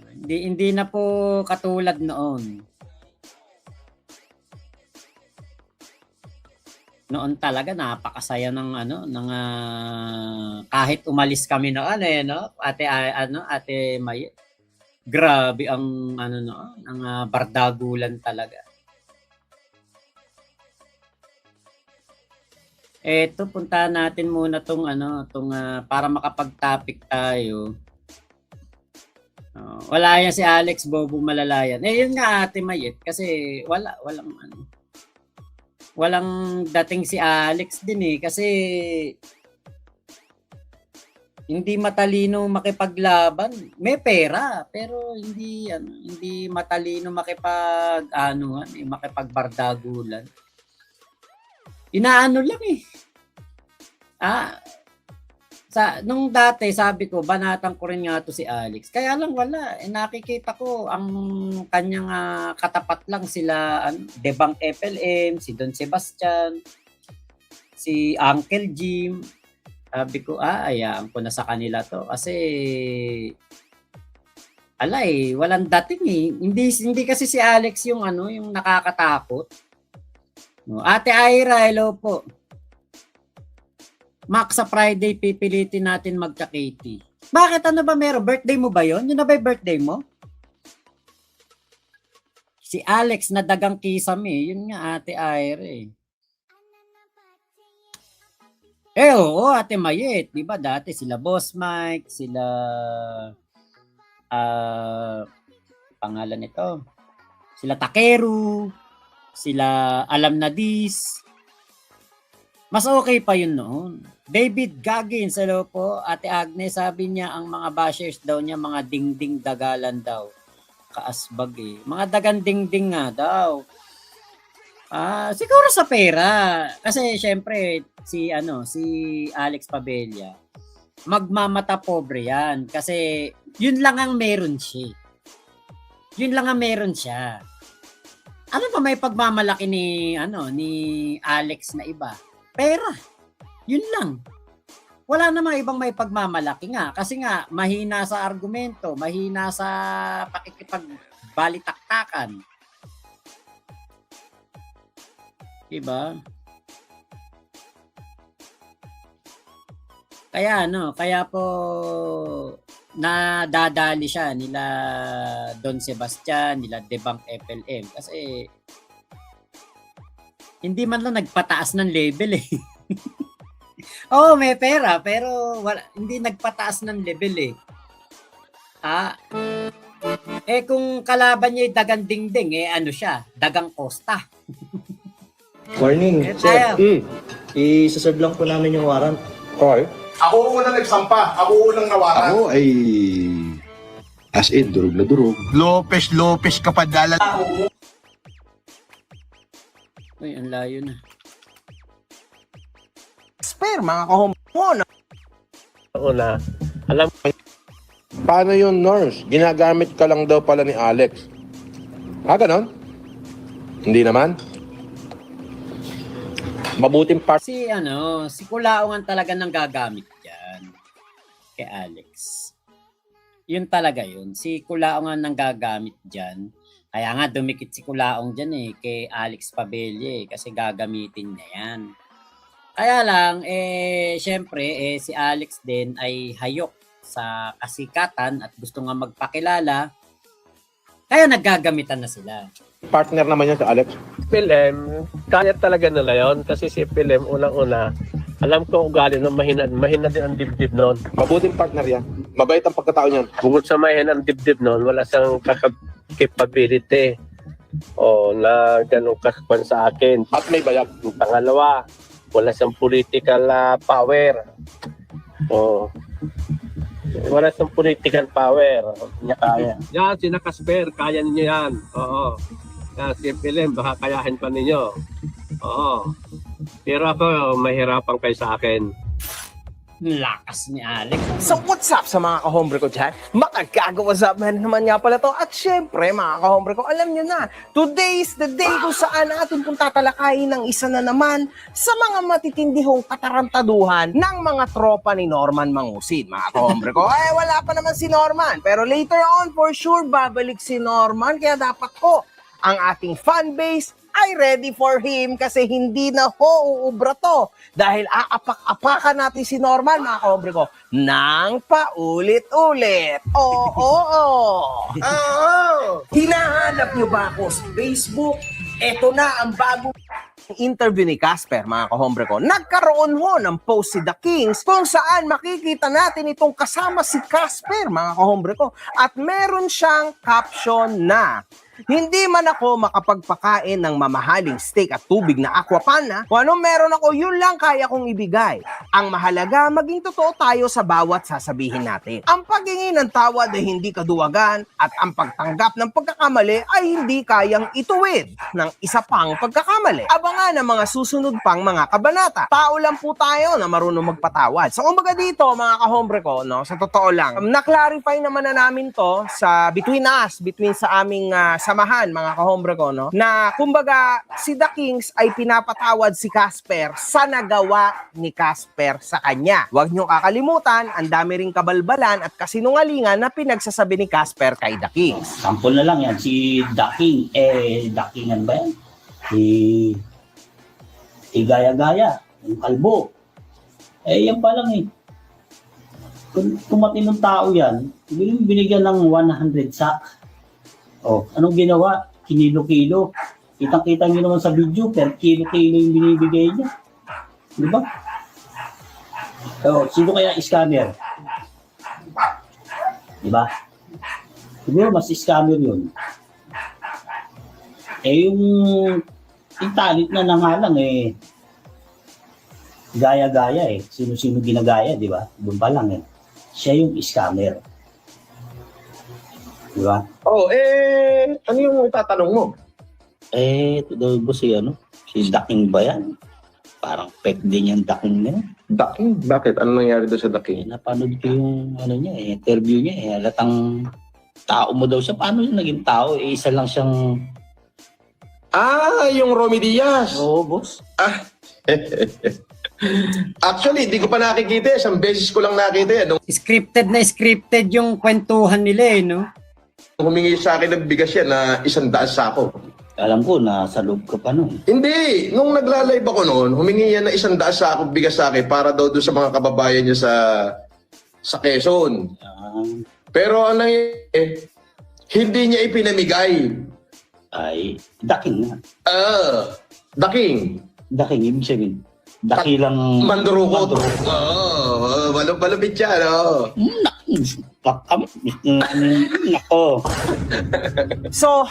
Hindi na po katulad noon. Noon talaga napakasaya ng ano, ng kahit umalis kami noon no, Ate May. Grabe ang ano noon, ang bardagulan talaga. Eto, puntahan natin muna tong para makapag-topic tayo. Wala yan si Alex, bobo malalayan. Yun nga Ate Mayet, kasi walang dating si Alex din kasi hindi matalino makipaglaban. May pera, pero hindi matalino makipagbardagulan. Inaano lang nung dati sabi ko, banatan ko rin nga to si Alex. Kaya lang wala. Nakikita ko ang kanyang katapat lang sila, Debang FLM, si Don Sebastian, si Uncle Jim. Sabi ko, ayaan ko na sa kanila to. Kasi, walang dating Hindi kasi si Alex yung nakakatakot. Ate Ira, hello po. Max, sa Friday, pipilitin natin magka-KT. Bakit ba meron? Birthday mo ba yon? Yun na ba yung birthday mo? Si Alex na dagang kisam Yun nga, Ate Ira oo, Ate Mayet. Diba dati sila Boss Mike, sila pangalan nito, sila Takeru, sila Alam na Dis. Mas okay pa yun noon. David Gaggins, hello po. Ate Agnes, sabi niya ang mga bashers daw niya, mga dingding dagalan daw. Kaasbag Mga dagang dingding nga daw. Siguro sa pera. Kasi syempre, si Alex Pabella, magmamata pobre yan. Kasi yun lang ang meron siya. Yun lang ang meron siya. Ano pa may pagmamalaki ni Alex na iba? Pera. Yun lang. Wala namang ibang may pagmamalaki nga. Kasi nga, mahina sa argumento, mahina sa pakikipagbalitaktakan. Diba? Kaya po nadadali siya nila Don Sebastian, nila Debang FLM kasi hindi man lang nagpataas ng level Oo, may pera pero hindi nagpataas ng level kung kalaban niya dagang dingding ano siya, dagang Costa. Morning, sir. I-serve lang po namin yung warrant. Okay. Ako unang nagsampa. Ako unang nawaran. Ako ay as in, durog na durog. Lopez ka pa dala. Uy, ang layo na. Spare mga kahumon. Una, alam ko Paano yun, Norms? Ginagamit ka lang daw pala ni Alex. Ganon? Hindi naman? Mabuting part. Si Kulaongan talaga nang gagamit diyan kay Alex. Yun talaga yun. Si Kulaongan nang gagamit diyan. Kaya nga dumikit si Kulaong diyan kay Alex Pabella kasi gagamitin niya yan. Kaya lang syempre si Alex din ay hayok sa kasikatan at gusto nga magpakilala. Kaya naggagamitan na sila. Partner naman yan sa Alex. PLM, kaya talaga nila yon kasi si PLM unang-una, alam ko ugali nung mahina din ang dibdib noon. Mabuting partner yan. Mabait ang pagkatao niyan. Bukod sa mahina ang dibdib noon, wala siyang capability na ganun kakwan sa akin. At may bayag. Yung pangalawa, wala siyang political power. Wala siyang political power. Niya kaya. Yan, si Nakasper, kaya ninyo yan. Oo. Yan, si PLM, baka kayahin pa ninyo. Oo. Pero ako, mahirapan kayo sa akin. Lakas ni Alex. So what's up sa mga kahombre ko dyan? Makagagawa up man naman nga pala to. At syempre mga kahombre ko, alam nyo na, today is the day kung saan natin kung tatalakayin ng isa na naman sa mga matitindihong katarantaduhan ng mga tropa ni Norman Mangusid. Mga kahombre ko, wala pa naman si Norman. Pero later on, for sure, babalik si Norman. Kaya dapat ko, ang ating fanbase ay ready for him kasi hindi na uubra to. Dahil aapak-apakan natin si Norman, mga kahombre ko, nang paulit-ulit. Oo. Hinahanap nyo ba ako sa Facebook? Ito na ang bagong interview ni Casper, mga kahombre ko. Nagkaroon ho ng post si The Kings kung saan makikita natin itong kasama si Casper, mga kahombre ko. At meron siyang caption na, hindi man ako makapagpakain ng mamahaling steak at tubig na aquapana, kung anong meron ako, yun lang kaya kong ibigay. Ang mahalaga, maging totoo tayo sa bawat sasabihin natin. Ang paghingi ng tawad ay hindi kaduwagan at ang pagtanggap ng pagkakamali ay hindi kayang ituwid ng isa pang pagkakamali. Abangan ang mga susunod pang mga kabanata. Tao lang po tayo na marunong magpatawad. So, kumbaga dito, mga kahombre ko, no, sa totoo lang, na-clarify naman na namin to sa between sa aming samahan, mga kahombre ko, no, na kumbaga si The Kings ay pinapatawad si Casper sa nagawa ni Casper sa kanya. Huwag niyong kakalimutan, ang dami ring kabalbalan at kasinungalingan na pinagsasabi ni Casper kay The Kings. Sample na lang yan, si Daking. Dakingan ba yan? Si Gaya-Gaya, yung kalbo. Yan pa lang eh. Kung matinong tao yan, binigyan ng 100 sack. Anong ginawa? Kinilo-kilo. Kitang-kita nyo naman sa video, per kilo-kilo yung binibigay niya. Di ba? Sino kaya scammer? Di ba? Siguro mas scammer yun. Yung talit na nangalang gaya-gaya Sino-sino ginagaya, di ba? Doon pa lang Siya yung scammer. Di ba? Ano yung itatanong mo? Ito daw ba si Daking ba yan? Parang pek din yung Daking na yun. Daking? Bakit? Ano nangyari doon sa Daking? Napanood ko yung interview niya halatang tao mo daw siya. Paano siya naging tao? Isa lang siyang... Yung Romy Diaz. Oo, boss. Actually, hindi ko pa nakikita. Isang beses ko lang nakita. Nung Scripted yung kwentuhan nila no? humingi sa akin ng bigas yan na 100 sako. Alam ko, nasa loob ka pa nun. Hindi. Nung nagla-live ako noon, humingi yan na 100 sako bigas sa akin para daw doon sa mga kababayan niya sa Quezon. Pero ang nangyari, hindi niya ipinamigay. Ay, Daking na. Daking. Daking, ibig sabihin. Dakilang... Mandurukot. Malupit siya, no? Nako. So,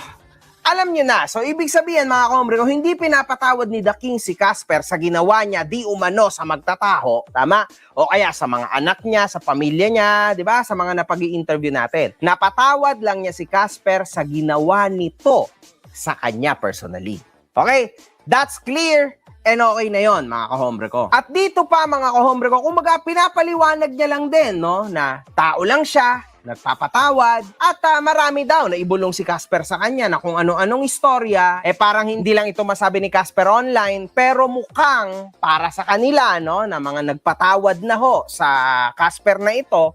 alam nyo na. So, ibig sabihin, mga kahombre ko, hindi pinapatawad ni The King si Casper sa ginawa niya di umano sa magtataho, tama? O kaya sa mga anak niya, sa pamilya niya, di ba? Sa mga napag-i-interview natin. Napatawad lang niya si Casper sa ginawa nito sa kanya personally. Okay? That's clear. And okay na yon, mga kahombre ko. At dito pa, mga kahombre ko, kumbaga pinapaliwanag niya lang din, no, na tao lang siya, nagpapatawad, at marami daw na ibulong si Casper sa kanya na kung ano-anong istorya, parang hindi lang ito masabi ni Casper online, pero mukhang para sa kanila, no, na mga nagpatawad na ho sa Casper na ito,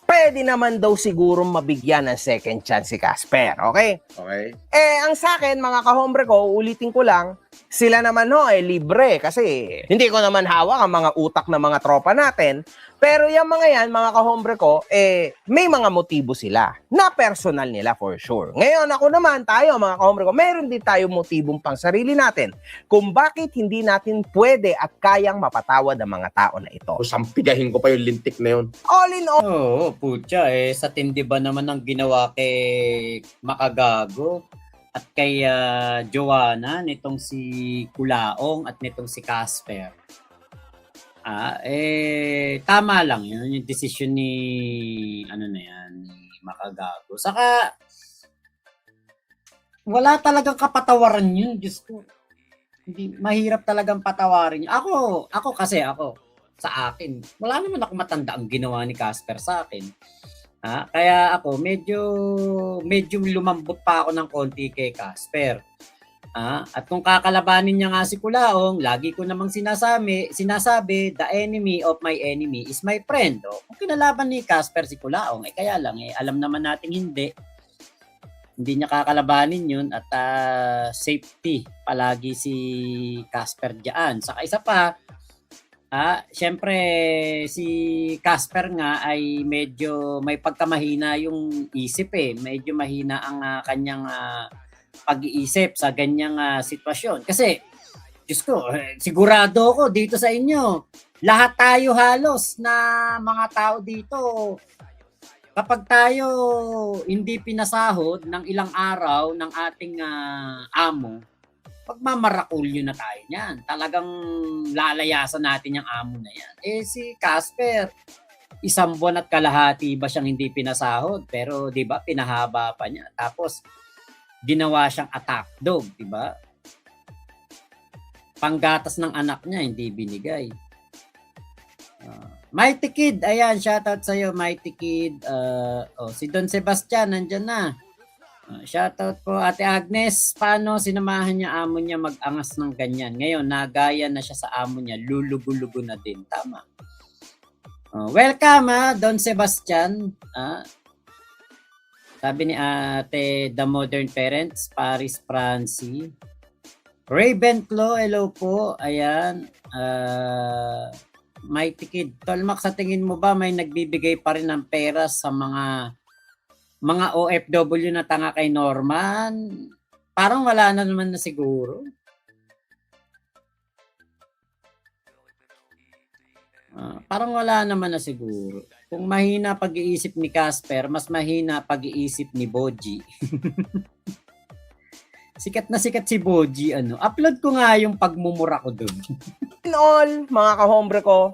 pwede naman daw siguro mabigyan ng second chance si Casper, okay? Okay. Ang sa akin, mga kahombre ko, ulitin ko lang, sila naman libre kasi hindi ko naman hawak ang mga utak ng mga tropa natin. Pero yung mga yan, mga kahombre ko, may mga motibo sila na personal nila for sure. Ngayon, ako naman, tayo mga kahombre ko, meron din tayo motibong pang sarili natin kung bakit hindi natin pwede at kayang mapatawad ang mga tao na ito. Sampigahin ko pa yung lintik na yun. All in all, Oo, putya sa tindi ba naman ang ginawa kay Makagago at kay Joanna, nitong si Kulaong at nitong si Casper. Tama lang yun, yung decision ni ni Makagago. Saka wala talagang kapatawaran yun, Diyos ko. Hindi mahirap talagang patawarin. Ako. sa akin. Wala naman ako matanda ang ginawa ni Casper sa akin. Kaya ako, medyo lumambot pa ako ng konti kay Casper. At kung kakalabanin niya nga si Kulaong, lagi ko namang sinasabi, the enemy of my enemy is my friend. Kung kinalaban ni Casper si Kulaong, kaya lang, alam naman natin hindi niya kakalabanin yun at safety palagi si Casper diyan. Saka isa pa, syempre si Casper nga ay medyo may pagkamahina yung isip medyo mahina ang kanyang pag-iisip sa ganyang sitwasyon. Kasi, Diyos ko, sigurado ako dito sa inyo, lahat tayo halos na mga tao dito, kapag tayo hindi pinasahod ng ilang araw ng ating amo, pagmamarakulyo na tayo niyan. Talagang lalayasan natin yung amo na yan. Si Casper, 1 buwan at kalahati ba siyang hindi pinasahod? Pero 'di ba pinahaba pa niya. Tapos ginawa siyang attack dog, 'di ba? Panggatas ng anak niya hindi binigay. Mighty Kid, ayan, shoutout sa iyo Mighty Kid. Si Don Sebastian nandiyan na. Shoutout po Ate Agnes. Paano sinamahan niya amo niya mag-angas ng ganyan? Ngayon nagaya na siya sa amo niya, lulugo-lugo na din. Tama. Welcome Don Sebastian. Sabi ni Ate The Modern Parents, Paris Francie. Ravenclaw, hello po. Ayan. Mighty Kid. Tolmak, sa tingin mo ba may nagbibigay pa rin ng pera sa mga OFW na tanga kay Norman? Parang wala na naman na siguro. Parang wala naman na siguro. Kung mahina pag-iisip ni Casper, mas mahina pag-iisip ni Boji. Sikat na sikat si Boji. Upload ko nga yung pagmumura ko dun. In all, mga kahombre ko,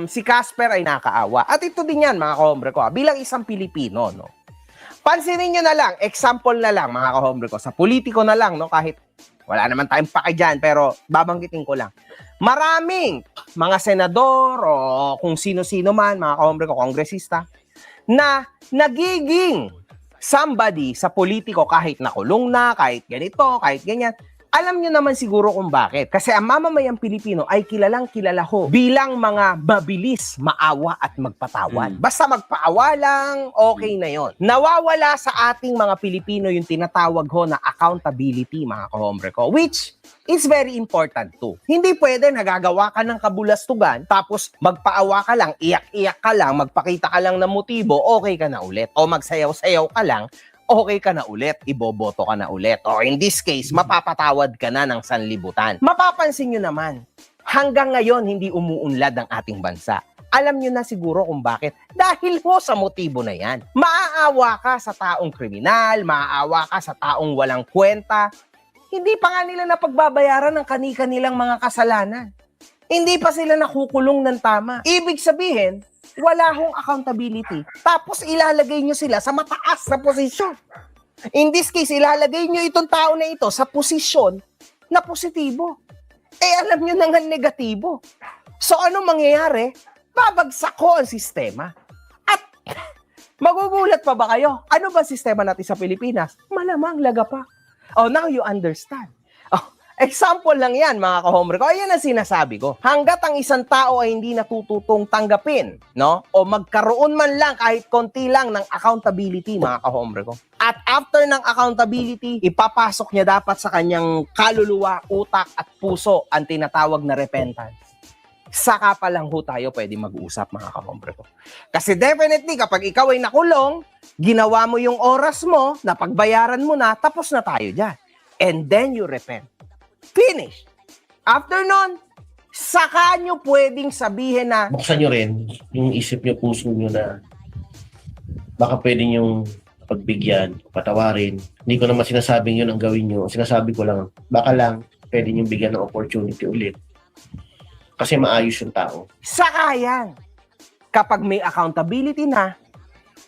si Casper ay nakaawa. At ito din yan, mga kahombre ko, bilang isang Pilipino, no? Pansinin nyo na lang, example na lang, mga kahombre ko, sa politiko na lang, no? Kahit wala naman tayong pake dyan, pero babanggitin ko lang. Maraming mga senador o kung sino-sino man, mga kahombre ko, kongresista, na nagiging somebody sa politiko kahit nakulong na, kahit ganito, kahit ganyan. Alam nyo naman siguro kung bakit. Kasi ang mamamayang Pilipino ay kilalang kilala ho bilang mga mabilis, maawa at magpatawad. Basta magpaawa lang, okay na yon. Nawawala sa ating mga Pilipino yung tinatawag ho na accountability, mga kahombre ko, which is very important too. Hindi pwede nagagawa ka ng kabulastugan, tapos magpaawa ka lang, iyak-iyak ka lang, magpakita ka lang ng motibo, okay ka na ulit. O magsayaw-sayaw ka lang, okay ka na ulit, iboboto ka na ulit. Or in this case, mapapatawad ka na ng sanlibutan. Mapapansin nyo naman, hanggang ngayon hindi umuunlad ang ating bansa. Alam nyo na siguro kung bakit. Dahil ho sa motibo na yan. Maaawa ka sa taong kriminal, maaawa ka sa taong walang kwenta. Hindi pa nga nila napagbabayaran ng kani-kanilang mga kasalanan. Hindi pa sila nakukulong ng tama. Ibig sabihin, wala hong accountability. Tapos ilalagay nyo sila sa mataas na posisyon. In this case, ilalagay nyo itong tao na ito sa posisyon na positibo. Alam nyo na nga negatibo. So ano mangyayari? Babagsak ko ang sistema. At magugulat pa ba kayo? Ano ba sistema natin sa Pilipinas? Malamang laga pa. Oh, now you understand. Example lang yan, mga kahombre ko. Ayan ang sinasabi ko. Hanggat ang isang tao ay hindi natututong tanggapin, no? O magkaroon man lang kahit konti lang ng accountability, mga kahombre ko. At after ng accountability, ipapasok niya dapat sa kanyang kaluluwa, utak at puso ang tinatawag na repentance. Saka pa lang ho tayo pwede mag-usap, mga kahombre ko. Kasi definitely, kapag ikaw ay nakulong, ginawa mo yung oras mo, napagbayaran mo na, tapos na tayo dyan. And then you repent. Finish. After nun, saka nyo pwedeng sabihin na buksan nyo rin yung isip nyo, puso nyo na baka pwede nyo pagbigyan, patawarin. Hindi ko naman sinasabing yun ang gawin nyo. Sinasabi ko lang, baka lang pwede nyo bigyan ng opportunity ulit. Kasi maayos yung tao. saka yan. Kapag may accountability na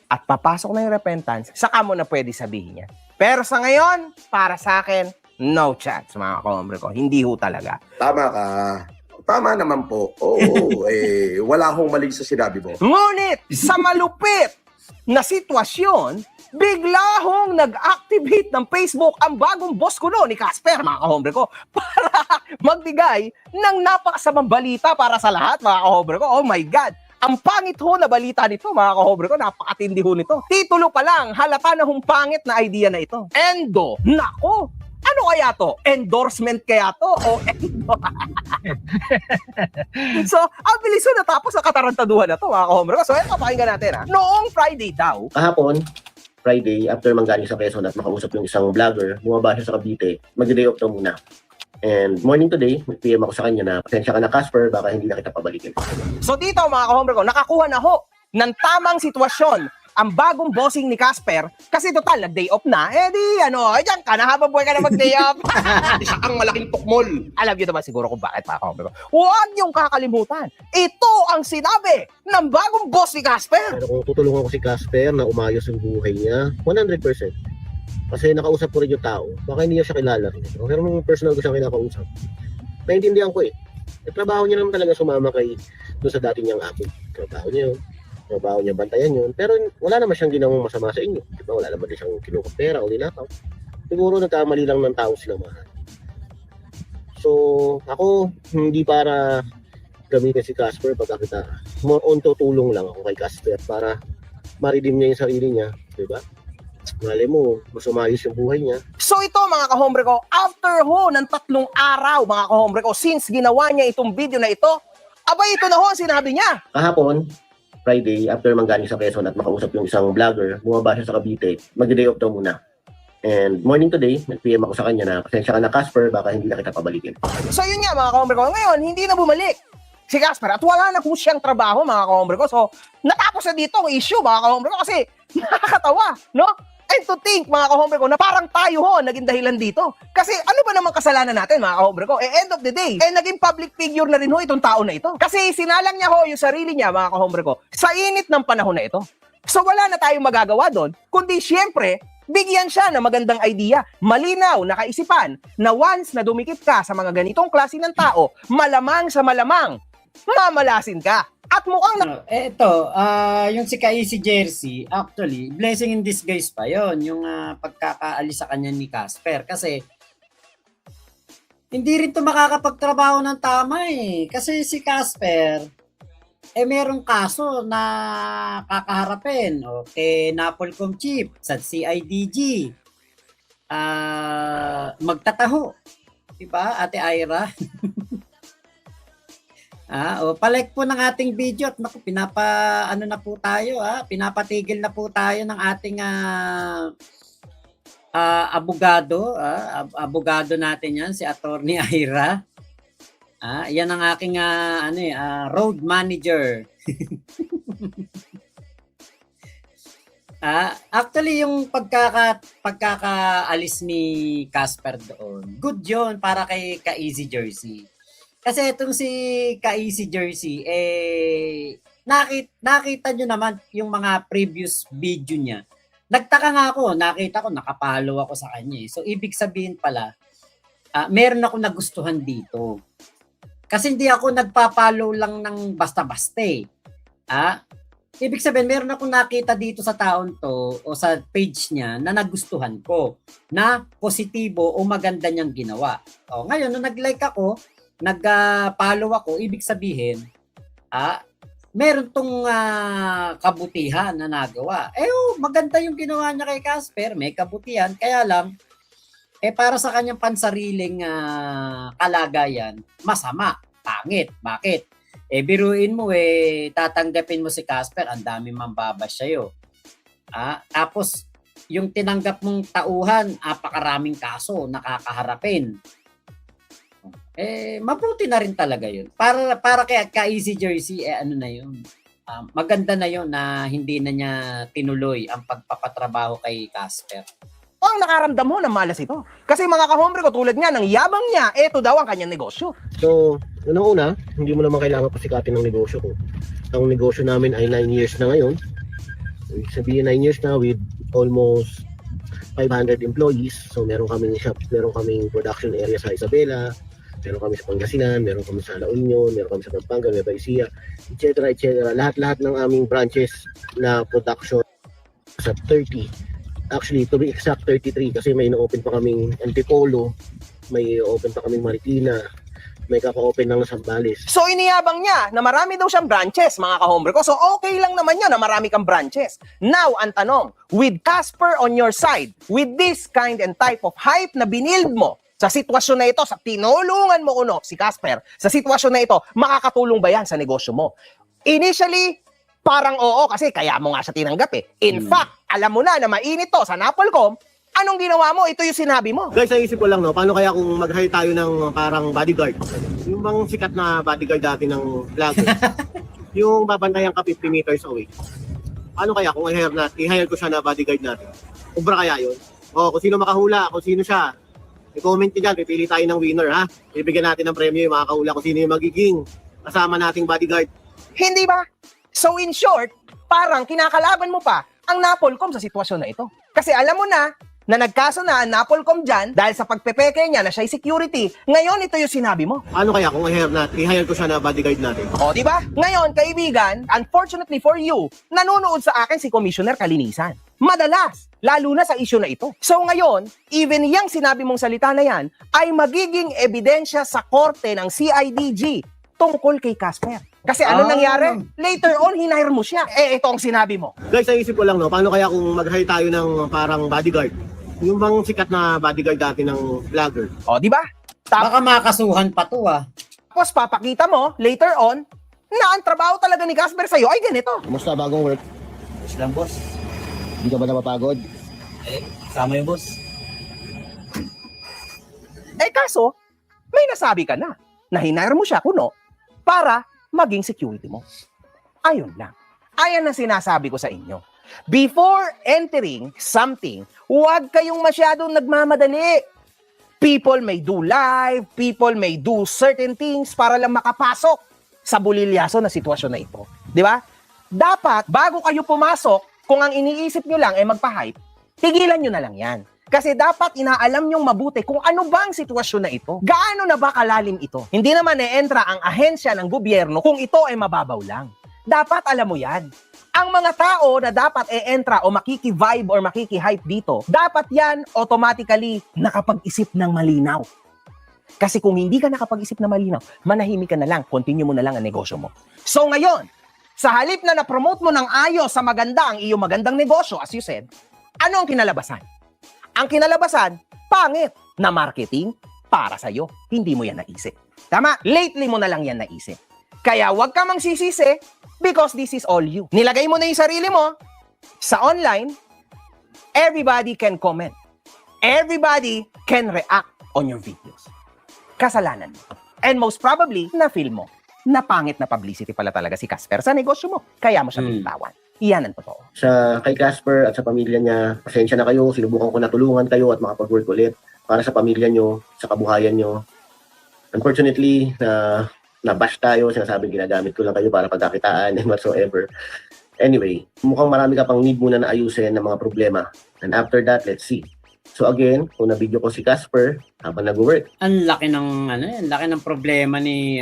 at papasok na yung repentance, saka mo na pwede sabihin yan. Pero sa ngayon, para sa akin, no chance, mga kahombre ko. Hindi ho talaga. Tama ka. tama naman po. Oo, wala akong mali sa sinabi mo. Ngunit sa malupit na sitwasyon, bigla hong nag-activate ng Facebook ang bagong boss ko noon ni Casper, mga kahombre ko, para magbigay ng napakasamang balita para sa lahat, mga kahombre ko. Oh my God! Ang pangit ho na balita nito, mga kahombre ko, napakatindi ho nito. Titulo pa lang, halata na hong pangit na idea na ito. Endo, nako! Ano kaya to? Endorsement kaya to? O endo? So, ang bilis ho natapos ang katarantaduhan na to, mga kahombre ko. So, ito, pakinggan natin ha. Noong Friday daw, Kahapon, Friday, after manggaling sa Quezon at makausap yung isang vlogger, bumaba siya sa Cavite, mag-day off daw muna. And morning today, PM ako sa kanya na, pasensya ka na Casper, baka hindi na kita pabalikin. so dito mga kahombre ko, nakakuha na ho ng tamang sitwasyon ang bagong bossing ni Casper kasi total, nag-day off na. Eh di, dyan ka na habang buhay ka na mag-day off. Isa kang malaking tukmol. Alam niyo naman siguro kung bakit mga kahombre ko. Huwag niyong kakalimutan. Ito ang sinabi ng bagong boss ni Casper. Pero kung tutulungan ko si Casper na umayos yung buhay niya, 100%. Kasi nakausap ko rin yung tao, baka hindi niya siya kilala rin. Pero nung personal ko siya kinakausap, naiintindihan ko eh. Trabaho niya naman talaga sumama kay doon sa dati niyang ako. Trabaho niya yun. Trabaho niya, bantayan yun. Pero wala naman siyang ginawang masama sa inyo. Diba? Wala naman din siyang kinukot pera o ninakaw. Siguro nagkamali lang ng tao sila mahal. So, ako, hindi para gamitin si Casper pagkakita. More on tutulong lang ako kay Casper para ma-redeem niya yung sarili niya. Diba? Malay mo, mas umayos yung buhay niya. So ito mga kahombre ko, after ho ng 3 araw mga kahombre ko, since ginawa niya itong video na ito, abay ito na ho ang sinabi niya. Kahapon, Friday, after manggaling sa Quezon at makausap yung isang vlogger, bumaba siya sa Cavite, mag-day off daw muna. And morning today, nag-PM ako sa kanya na, pasensya ka na Casper, baka hindi na kita pabalikin. So yun nga mga kahombre ko, ngayon hindi na bumalik si Casper at wala na kung siyang trabaho mga kahombre ko. So natapos na dito ang issue mga kahombre ko kasi nakakatawa, no? And to think mga kahombre ko na parang tayo ho naging dahilan dito. Kasi ano ba namang kasalanan natin mga kahombre ko? End of the day, naging public figure na rin ho itong tao na ito. Kasi sinalang niya ho yung sarili niya mga kahombre ko sa init ng panahon na ito. So wala na tayong magagawa doon, kundi siyempre, bigyan siya ng magandang idea, malinaw na kaisipan na once na dumikit ka sa mga ganitong klase ng tao, malamang sa malamang, mamalasin ka. At mukhang Yung si Kaisi Jersey, actually, blessing in disguise pa yon yung pagkakaalis sa kanya ni Casper. Kasi, hindi rin to makakapagtrabaho ng tama eh. Kasi si Casper, merong kaso na kakaharapin. Okay, Napolcom Chief, sa CIDG, magtataho. Diba, Ate Ira? Palike po ng ating video at naku, pinapatigil na po tayo ng ating abogado, abogado natin yan, si Attorney Ira. Yan ang aking road manager. Actually, yung pagkakaalis ni Casper doon, good yun para kay Ka-Easy Jersey. Kasi itong si Ka-Easy Jersey, nakita nyo naman yung mga previous video niya. Nagtaka nga ako, nakita ko, nakapalo ako sa kanya. So, ibig sabihin pala, meron ako nagustuhan dito. Kasi hindi ako nagpapalo lang ng basta-basta eh. Ibig sabihin, meron akong nakita dito sa taon to o sa page niya na nagustuhan ko, na positibo o maganda niyang ginawa. Ngayon, nung nag-like ako, nag-follow ako, ibig sabihin, meron tong kabutihan na nagawa. Maganda yung ginawa niya kay Casper, may kabutihan, kaya lang, para sa kanyang pansariling kalagayan, masama, pangit. Bakit? Biruin mo, tatanggapin mo si Casper, ang dami mambabash sa'yo. Tapos, yung tinanggap mong tauhan, apakaraming kaso, nakakaharapin. Mabuti na rin talaga yun. Para kay Ka-Easy Jersey, ano na yun. Maganda na yun na hindi na niya tinuloy ang pagpapatrabaho kay Casper. ang nakaramdam ho ng malas ito. Kasi mga kahombre ko, tulad nga ng yabang niya, eto daw ang kanyang negosyo. So, unang-una, hindi mo naman kailangan pasikatin ng negosyo ko. Ang negosyo namin ay 9 years na ngayon. Sabihin 9 years na with almost 500 employees. So, meron kaming shop, meron kaming production area sa Isabela, Meron kami sa Pangasinan, meron kami sa La Union, meron kami sa Pampanga, Nueva Ecija, etc. Lahat-lahat ng aming branches na production sa 30. Actually, to be exact, 33 kasi may ina-open pa kaming Antipolo, may open pa kaming Marikina, may kaka-open ng Zambales. So iniyabang niya na marami daw siyang branches, mga kahombre ko. So okay lang naman yan na marami kang branches. Now, ang tanong, with Casper on your side, with this kind and type of hype na binild mo sa sitwasyon na ito, sa tinulungan mo uno si Casper, sa sitwasyon na ito, makakatulong ba yan sa negosyo mo? Initially, parang oo kasi kaya mo nga siya tinanggap eh. In fact, alam mo na mainit to sa Napolcom. Anong ginawa mo? Ito yung sinabi mo. Guys, naisip ko lang, no, paano kaya kung mag-hire tayo ng parang bodyguard? Yung bang sikat na bodyguard dati ng vlogger, yung babantayan ka 50 meters away. Paano kaya kung i-hire ko siya na bodyguard natin? Ubra kaya yun? O, kung sino makahula, kung sino siya, i-comment nyo dyan, pipili tayo ng winner, ha? Ibigyan natin ng premyo yung makakahula kung sino yung magiging kasama nating bodyguard. Hindi ba? So in short, parang kinakalaban mo pa ang Napolcom sa sitwasyon na ito. Kasi alam mo na nagkaso na ang Napolcom dyan dahil sa pagpepeke niya na siya'y security. Ngayon, ito yung sinabi mo. Paano kaya kung i-hire ko siya na bodyguard natin? O, di ba? Ngayon, kaibigan, unfortunately for you, nanonood sa akin si Commissioner Kalinisan. Madalas, lalo na sa issue na ito. So ngayon, even yung sinabi mong salita na yan ay magiging ebidensya sa korte ng CIDG tungkol kay Casper. Kasi ano nangyari? Later on, hinire mo siya. Ito ang sinabi mo. Guys, naisip ko lang, no, paano kaya kung mag-hire tayo ng parang bodyguard? Yung bang sikat na bodyguard dati ng vlogger. O, di ba? Baka makasuhan pa to ah. Tapos papakita mo, later on, na ang trabaho talaga ni Casper sa'yo ay ganito. Kumusta bagong work? Boss lang, boss. Hindi ka ba napapagod? Sama yung boss. Kaso, may nasabi ka na hinire mo siya kuno para maging security mo. Ayun lang. Ayan ang sinasabi ko sa inyo. Before entering something, huwag kayong masyadong nagmamadali. People may do live, people may do certain things para lang makapasok sa bulilyaso na sitwasyon na ito. Di ba? Dapat, bago kayo pumasok, kung ang iniisip nyo lang ay magpa-hype, tigilan nyo na lang yan. Kasi dapat inaalam nyong mabuti kung ano ba ang sitwasyon na ito. Gaano na ba kalalim ito? Hindi naman entra ang ahensya ng gobyerno kung ito ay mababaw lang. Dapat alam mo yan. Ang mga tao na dapat entra o makiki-vibe or makiki-hype dito, dapat yan automatically nakapag-isip ng malinaw. Kasi kung hindi ka nakapag-isip ng malinaw, manahimik ka na lang, continue mo na lang ang negosyo mo. So ngayon, sa halip na na-promote mo ng ayos sa maganda ang iyong magandang negosyo, as you said, ano ang kinalabasan? Ang kinalabasan, pangit na marketing para sa'yo. Hindi mo yan naisip. Tama? Lately mo na lang yan naisip. Kaya huwag ka mang sisisi because this is all you. Nilagay mo na yung sarili mo sa online, everybody can comment. Everybody can react on your videos. Kasalanan mo. And most probably, na-feel mo na pangit na publicity pala talaga si Casper sa negosyo mo. Kaya mo siya binitawan. Iyan ang totoo. Sa kay Casper at sa pamilya niya, pasensya na kayo, sinubukan ko na tulungan kayo at makapag-work ulit para sa pamilya nyo, sa kabuhayan nyo. Unfortunately, na-bash tayo, sinasabing ginagamit ko lang kayo para pagkakitaan and whatsoever. Anyway, mukhang marami ka pang need muna na ayusin ng mga problema. And after that, let's see. So again, kung na-video ko si Casper habang nag-work. Ang laki ng ang laki ng problema ni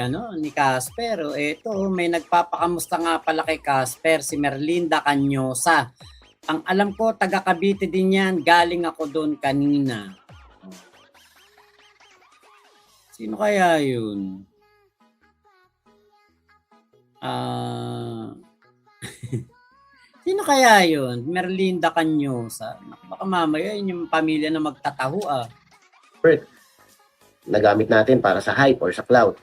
Casper. Ito, may nagpapakamusta nga pala kay Casper, si Merlinda Canyosa. Ang alam ko, taga Cavite din yan. Galing ako doon kanina. Sino kaya yun? Sino kaya yun? Merlinda Canyosa. Baka mamaya yun yung pamilya na magtataho Nagamit natin para sa hype or sa clout.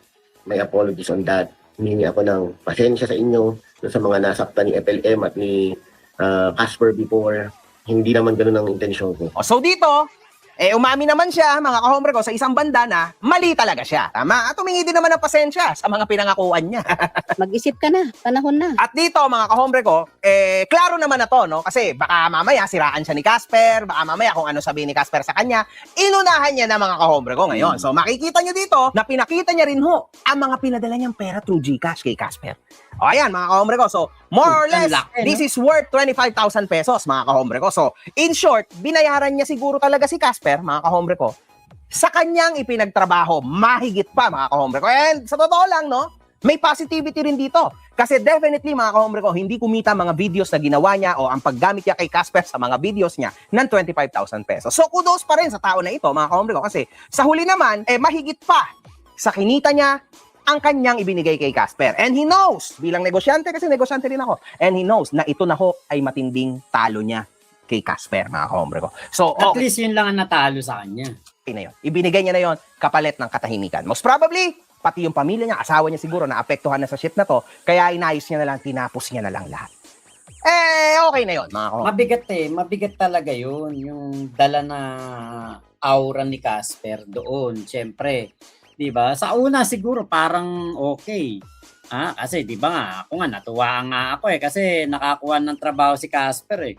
May apologies on that. Humingi ako ng pasensya sa inyo sa mga nasaktan ni FLM at ni Casper before. Hindi naman ganun ang intensyon ko. So dito, umami naman siya, mga kahombre ko, sa isang banda na mali talaga siya. Tama? At humingi din naman ng pasensya sa mga pinangakuan niya. Mag-isip ka na, panahon na. At dito, mga kahombre ko, klaro naman na to, no? Kasi baka mamaya siraan siya ni Casper, baka mamaya kung ano sabihin ni Casper sa kanya, inunahan niya na mga kahombre ko ngayon. So makikita nyo dito na pinakita niya rin ho ang mga pinadala niyang pera through GCash kay Casper. O ayan, mga kahombre ko. So, more or less, this is worth 25,000 pesos, mga kahombre ko. So, in short, binayaran niya siguro talaga si Casper, mga kahombre ko, sa kanyang ipinagtrabaho. Mahigit pa, mga kahombre ko. And sa totoo lang, no, may positivity rin dito. Kasi definitely, mga kahombre ko, hindi kumita mga videos na ginawa niya o ang paggamit niya kay Casper sa mga videos niya ng 25,000 pesos. So, kudos pa rin sa tao na ito, mga kahombre ko. Kasi sa huli naman, mahigit pa sa kinita niya ang kanyang ibinigay kay Casper. And he knows, bilang negosyante, kasi negosyante rin ako, and he knows na ito na ho ay matinding talo niya kay Casper, mga kahombre ko. So, At least yun lang ang natalo sa kanya. na yun. Ibinigay niya na yon kapalit ng katahimikan. Most probably, pati yung pamilya niya, asawa niya siguro, naapektuhan na sa shit na to, kaya inayos niya na lang, tinapos niya na lang lahat. Okay na yun, mga kahombre. Mabigat talaga yun, yung dala na aura ni Casper doon. Siyempre, 'di ba? Sa una siguro parang okay. Kasi 'di ba nga, ako nga natuwa nga ako kasi nakakuha ng trabaho si Casper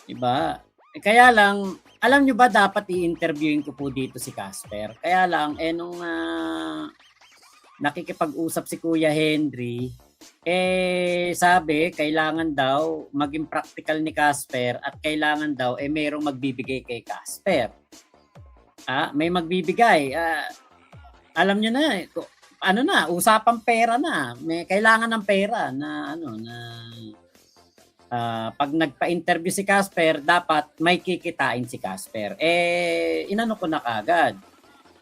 'Di ba? Kaya lang, alam nyo ba dapat i-interviewin ko po dito si Casper? Kaya lang, nung nakikipag-usap si Kuya Henry, sabi, kailangan daw maging practical ni Casper at kailangan daw, mayroong magbibigay kay Casper. May magbibigay. Alam nyo na, usapang pera na. May kailangan ng pera na, pag nagpa-interview si Casper, dapat may kikitain si Casper. Inano ko na kagad.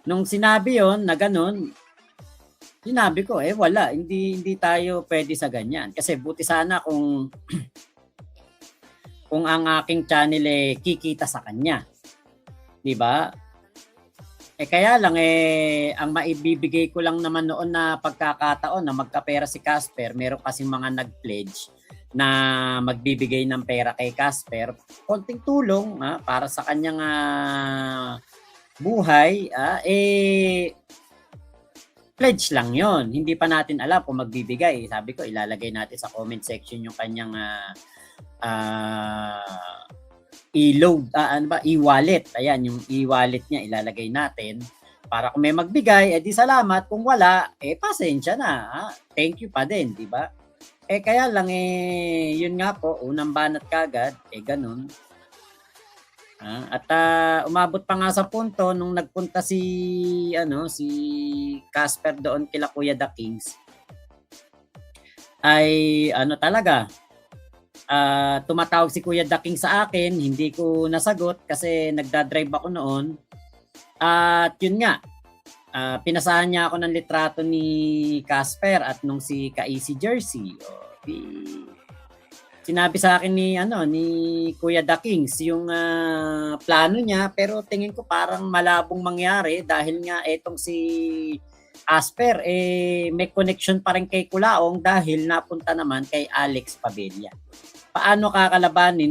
Nung sinabi yon na ganun, sinabi ko, wala, hindi tayo pwede sa ganyan. Kasi buti sana kung kung ang aking channel kikita sa kanya. 'Di ba? Kaya lang ang maibibigay ko lang naman noon na pagkakataon na magkapera si Casper, meron kasing mga nag-pledge na magbibigay ng pera kay Casper, konting tulong para sa kanyang buhay, pledge lang yon. Hindi pa natin alam kung magbibigay. Sabi ko, ilalagay natin sa comment section yung kanyang e-wallet. Ayan, yung e-wallet niya ilalagay natin para kung may magbigay, di salamat. Kung wala, pasensya na. Thank you pa din, di ba? Kaya lang yun nga po, unang banat kagad, ganun. At umabot pa nga sa punto nung nagpunta si Casper doon kila Kuya The Kings, ay talaga, tumatawag si Kuya The Kings sa akin, hindi ko nasagot kasi nagdadrive ako noon. At yun nga, pinasahan niya ako ng litrato ni Casper at nung si Ka-Easy Jersey. Sinabi sa akin ni Kuya The Kings yung plano niya, pero tingin ko parang malabong mangyari dahil nga etong si Casper may connection pa rin kay Kulaong dahil napunta naman kay Alex Padilla. Paano kakalabanin